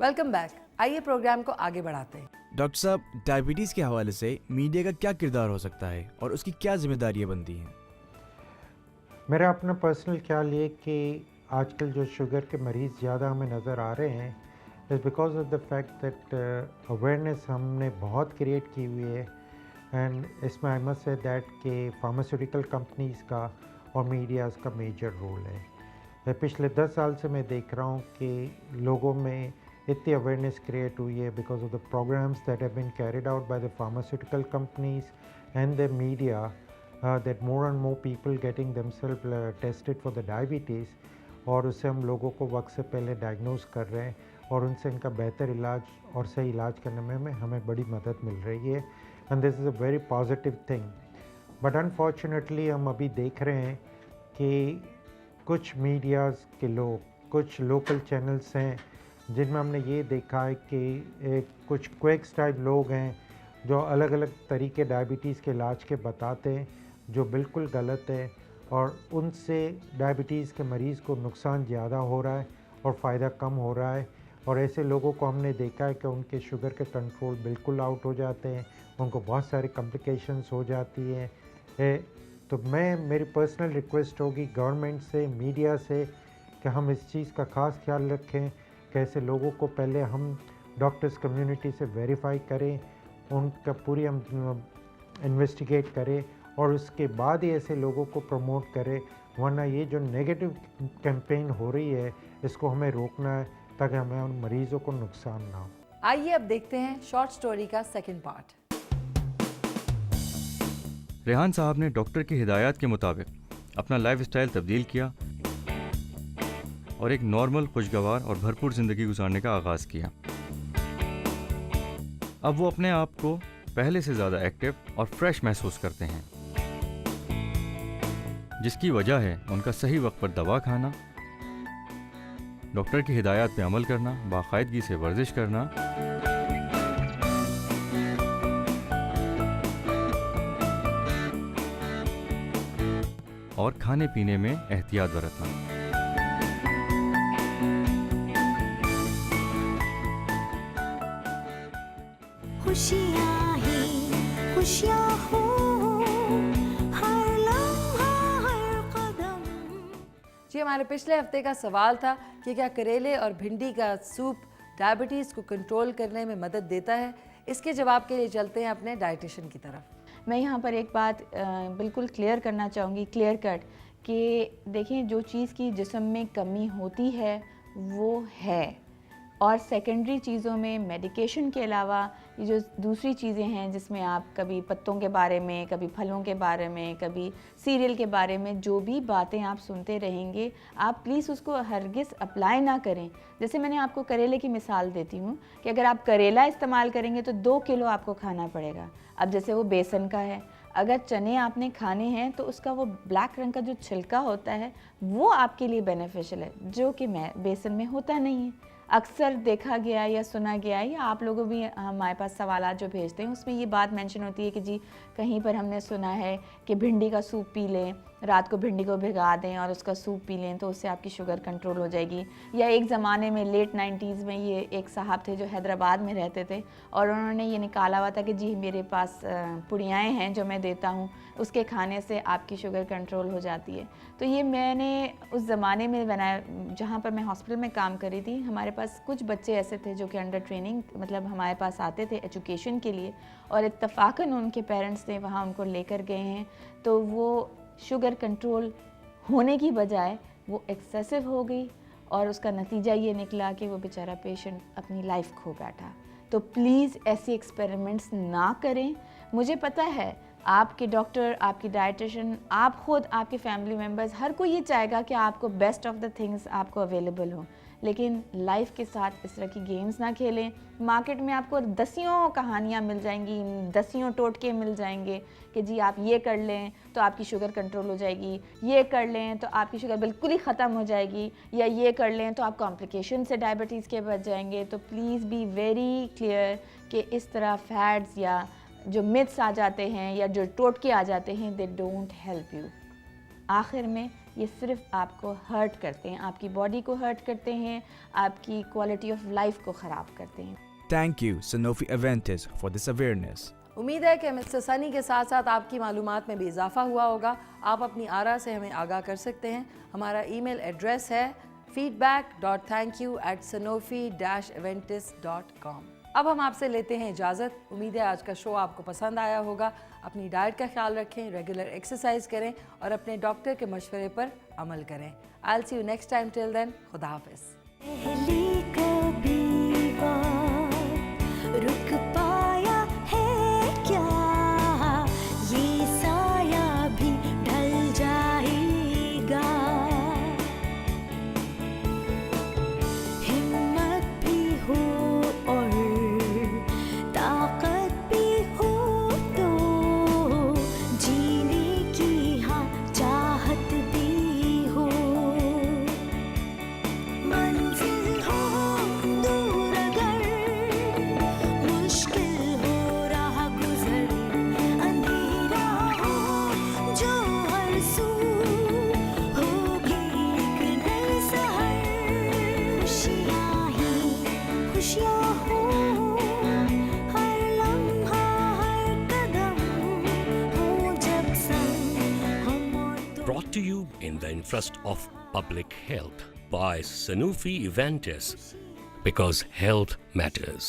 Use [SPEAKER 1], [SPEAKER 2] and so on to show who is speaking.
[SPEAKER 1] Welcome back. आइए programme को आगे बढ़ाते हैं।
[SPEAKER 2] डॉक्टर साहब, डायबिटीज़ के हवाले से मीडिया का क्या किरदार हो सकता है और उसकी क्या जिम्मेदारियां बनती हैं?
[SPEAKER 3] मेरा अपना पर्सनल ख्याल ये कि आजकल जो शुगर के मरीज़ ज़्यादा हमें नज़र आ रहे हैं is because of the fact that awareness हमने बहुत क्रिएट की हुई है। एंड इसमें आई मस्ट से दैट कि फार्मास्यूटिकल कंपनीज़ का और मीडियाज़ का मेजर रोल है। पिछले 10 साल से मैं देख रहा हूँ कि लोगों में इतनी अवेयरनेस क्रिएट हुई है because of the programs that have been carried out by the pharmaceutical companies and the media, that more and more people getting themselves tested for the diabetes, और उससे हम लोगों को वक्त से पहले डायग्नोज कर रहे हैं और उनसे इनका बेहतर इलाज और सही इलाज करने में हमें बड़ी मदद मिल रही है। And this is a very positive thing. But unfortunately हम अभी देख रहे हैं कि कुछ मीडियाज़ के लोग, कुछ लोकल चैनल्स हैं जिनमें हमने ये देखा है कि कुछ क्विक्स टाइप लोग हैं जो अलग अलग तरीके डायबिटीज़ के इलाज के बताते हैं, जो बिल्कुल गलत है, और उनसे डायबिटीज़ के मरीज़ को नुकसान ज़्यादा हो रहा है और फ़ायदा कम हो रहा है। और ऐसे लोगों को हमने देखा है कि उनके शुगर के कंट्रोल बिल्कुल आउट हो जाते हैं, उनको बहुत सारी कॉम्प्लिकेशंस हो जाती हैं। तो मेरी पर्सनल रिक्वेस्ट होगी गवर्नमेंट से, मीडिया से, कि हम इस चीज़ का ख़ास ख्याल रखें कि ऐसे लोगों को पहले हम डॉक्टर्स कम्युनिटी से वेरीफाई करें, उनका पूरी हम इन्वेस्टिगेट करें और उसके बाद ही ऐसे लोगों को प्रमोट करें। वरना ये जो नेगेटिव कैंपेन हो रही है इसको हमें रोकना है ताकि हमें उन मरीज़ों को नुकसान ना हो।
[SPEAKER 1] आइए अब देखते हैं शॉर्ट स्टोरी का सेकंड पार्ट।
[SPEAKER 4] रेहान साहब ने डॉक्टर की हिदायत के मुताबिक अपना लाइफस्टाइल तब्दील किया और एक नॉर्मल, खुशगवार और भरपूर ज़िंदगी गुजारने का आगाज़ किया। अब वो अपने आप को पहले से ज़्यादा एक्टिव और फ्रेश महसूस करते हैं, जिसकी वजह है उनका सही वक्त पर दवा खाना, डॉक्टर की हिदायत पे अमल करना, बाकायदगी से वर्जिश करना और खाने पीने में एहतियात बरतना।
[SPEAKER 5] खुशियाँ ही खुशियाँ हो, हर लम्हा हर कदम।
[SPEAKER 1] जी, हमारे पिछले हफ्ते का सवाल था कि क्या करेले और भिंडी का सूप डायबिटीज़ को कंट्रोल करने में मदद देता है। इसके जवाब के लिए चलते हैं अपने डाइटिशियन की तरफ।
[SPEAKER 6] मैं यहाँ पर एक बात बिल्कुल क्लियर करना चाहूँगी, क्लियर कट, कि देखिए जो चीज़ की जिस्म में कमी होती है वो है, और सेकेंडरी चीज़ों में मेडिकेशन के अलावा ये जो दूसरी चीज़ें हैं जिसमें आप कभी पत्तों के बारे में, कभी फलों के बारे में, कभी सीरियल के बारे में जो भी बातें आप सुनते रहेंगे, आप प्लीज़ उसको हरगिज़ अप्लाई ना करें। जैसे मैंने आपको करेले की मिसाल देती हूँ कि अगर आप करेला इस्तेमाल करेंगे तो 2 किलो आपको खाना पड़ेगा। अब जैसे वो बेसन का है, अगर चने आपने खाने हैं तो उसका वो ब्लैक रंग का जो छिलका होता है वो आपके लिए बेनिफिशियल है, जो कि बेसन में होता नहीं है। अक्सर देखा गया या सुना गया है, या आप लोगों भी हमारे पास सवालात जो भेजते हैं उसमें ये बात मेंशन होती है कि जी कहीं पर हमने सुना है कि भिंडी का सूप पी लें, रात को भिंडी को भिगा दें और उसका सूप पी लें तो उससे आपकी शुगर कंट्रोल हो जाएगी। या एक ज़माने में लेट 90s में ये एक साहब थे जो हैदराबाद में रहते थे और उन्होंने ये निकाला हुआ था कि जी मेरे पास पुड़ियाएँ हैं जो मैं देता हूँ, उसके खाने से आपकी शुगर कंट्रोल हो जाती है। तो ये मैंने उस ज़माने में बनाया, जहाँ पर मैं हॉस्पिटल में काम कर रही थी, हमारे पास कुछ बच्चे ऐसे थे जो कि अंडर ट्रेनिंग मतलब हमारे पास आते थे एजुकेशन के लिए, और इत्तफाकन उनके पेरेंट्स ने वहाँ उनको लेकर गए हैं तो वो शुगर कंट्रोल होने की बजाय वो एक्सेसिव हो गई और उसका नतीजा ये निकला कि वो बेचारा पेशेंट अपनी लाइफ खो बैठा। तो प्लीज़ ऐसे एक्सपेरिमेंट्स ना करें। मुझे पता है आपके डॉक्टर, आपकी डाइटिशियन, आप खुद, आपके फैमिली मेम्बर्स, हर कोई ये चाहेगा कि आपको बेस्ट ऑफ द थिंग्स आपको अवेलेबल हो, लेकिन लाइफ के साथ इस तरह की गेम्स ना खेलें। मार्केट में आपको दसियों कहानियाँ मिल जाएंगी, दसियों टोटके मिल जाएंगे कि जी आप ये कर लें तो आपकी शुगर कंट्रोल हो जाएगी, ये कर लें तो आपकी शुगर बिल्कुल ही ख़त्म हो जाएगी, या ये कर लें तो आप कॉम्प्लिकेशन से डायबिटीज़ के बच जाएंगे। तो प्लीज़ बी वेरी क्लियर कि इस तरह फैड्स या जो मिथ्स आ जाते हैं या जो टोटके आ जाते हैं, दे डोंट हेल्प यू। आखिर में ये सिर्फ आपको हर्ट करते हैं, आपकी बॉडी को हर्ट करते हैं, आपकी क्वालिटी ऑफ लाइफ को ख़राब करते हैं।
[SPEAKER 2] Thank you, Sanofi Aventis, for this awareness.
[SPEAKER 1] उम्मीद है कि मिस्टर सनी के साथ साथ आपकी मालूमात में भी इजाफा हुआ होगा। आप अपनी आरा से हमें आगाह कर सकते हैं। हमारा ईमेल एड्रेस है feedback.thankyou@sanofi-aventis.com। अब हम आपसे लेते हैं इजाज़त। उम्मीद है आज का शो आपको पसंद आया होगा। अपनी डाइट का ख्याल रखें, रेगुलर एक्सरसाइज करें और अपने डॉक्टर के मशवरे पर अमल करें। I'll see you next time. Till then, खुदा हाफिज़।
[SPEAKER 5] पहली कभी बार रुक पाया है क्या, ये साया भी ढल जाएगा, हिम्मत भी हो और ताकत भी हो तो जीने की हाँ चाहत भी हो, मंजिल हो दूर अगर मुश्किल हो रहा गुजर, अंधेरा हो जो हर सू होगी एक नई सहर, खुशियाँ ही खुशियाँ हो हर लम्हा हर कदम हो जब संग हम और तुम।
[SPEAKER 7] Brought to you in the interest of public health by Sanofi Aventis, because health matters.